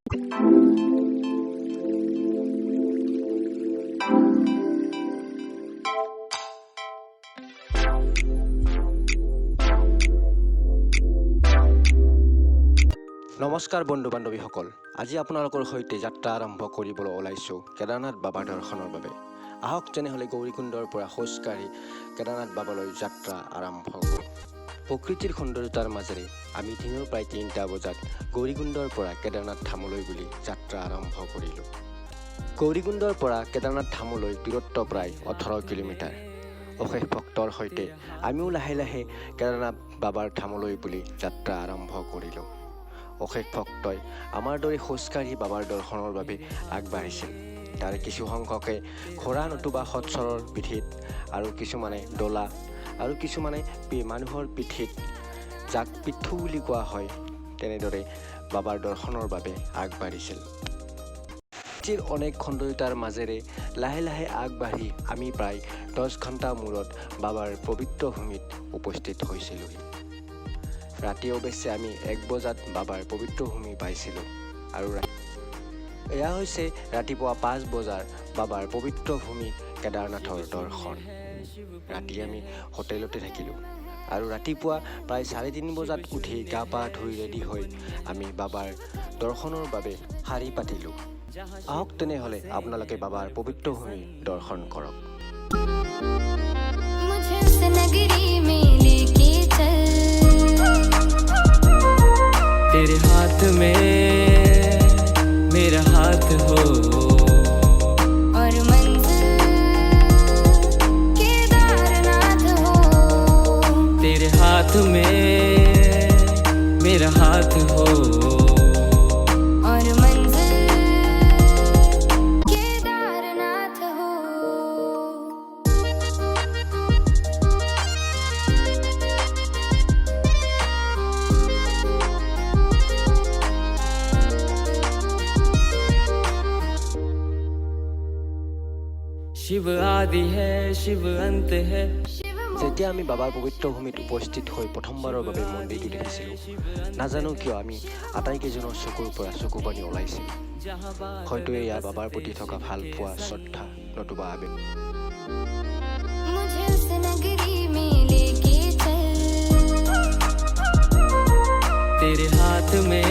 নমস্কাৰ বন্ধু বান্ধৱীসকল, আজি আপোনালোকৰ সৈতে যাত্ৰা আৰম্ভ কৰিবলৈ ওলাইছোঁ কেদাৰনাথ বাবাৰ দৰ্শনৰ বাবে। আহক তেনেহ'লে গৌৰীকুণ্ডৰ পৰা খোজকাঢ়ি কেদাৰনাথ বাবালৈ যাত্ৰা আৰম্ভ কৰোঁ। প্ৰকৃতিৰ সৌন্দৰ্যতাৰ মাজেৰে আমি দিনৰ প্ৰায় 3টা বজাত গৌৰীকুণ্ডৰ পৰা কেদাৰনাথ ধামলৈ বুলি যাত্ৰা আৰম্ভ কৰিলোঁ। গৌৰীকুণ্ডৰ পৰা কেদাৰনাথ ধামলৈ দূৰত্ব প্ৰায় 18 কিলোমিটাৰ। অশেষ ভক্তৰ সৈতে আমিও লাহে লাহে কেদাৰনাথ বাবাৰ ধামলৈ বুলি যাত্ৰা আৰম্ভ কৰিলোঁ। অশেষ ভক্তই আমাৰ দৰে খোজকাঢ়ি বাবাৰ দৰ্শনৰ বাবে আগবাঢ়িছিল। তাৰে কিছু সংখ্যকে ঘোঁৰা নতুবা খচ্চৰৰ পিঠিত আৰু কিছুমানে ডলা আৰু কিছুমানে মানুহৰ পিঠিত, যাক পিঠু বুলি কোৱা হয়, তেনেদৰে বাবাৰ দৰ্শনৰ বাবে আগবাঢ়িছিল। প্ৰকৃতিৰ অনেক সৌন্দৰ্যতাৰ মাজেৰে লাহে লাহে আগবাঢ়ি আমি প্ৰায় 10 ঘণ্টা মূৰত বাবাৰ পবিত্ৰ ভূমিত উপস্থিত হৈছিলোঁহি। ৰাতি অৱশ্যে আমি 1 বজাত বাবাৰ পবিত্ৰ ভূমি পাইছিলোঁ আৰু এয়া হৈছে ৰাতিপুৱা 5 বজাৰ বাবাৰ পবিত্ৰ ভূমি কেদাৰনাথৰ দৰ্শন। ৰাতি আমি হোটেলতে থাকিলোঁ আৰু ৰাতিপুৱা প্ৰায় 3:30 বজাত উঠি গা পা ধুই ৰেডি হৈ আমি বাবাৰ দৰ্শনৰ বাবে শাৰী পাতিলোঁ। আহক তেনেহ'লে আপোনালোকে বাবাৰ পবিত্ৰ ভূমি দৰ্শন কৰক। तेरे हाथ में मेरा हाथ हो और मंजिल केदारनाथ हो। तेरे हाथ में मेरा हाथ हो और मंजिल केदारनाथ हो। शिव आदि है शिव अंत है। যেতিয়া আমি বাবাৰ পবিত্ৰ ভূমিত উপস্থিত হৈ প্ৰথমবাৰৰ বাবে মন্দিৰটো দেখিছিলোঁ, নাজানো কিয় আমি আটাইকেইজনৰ চকুৰ পৰা চকু পানী ওলাইছিল। হয়তো এয়া বাবাৰ প্ৰতি থকা ভাল পোৱা, শ্ৰদ্ধা নতুবা আবেগ। तेरे हाथ में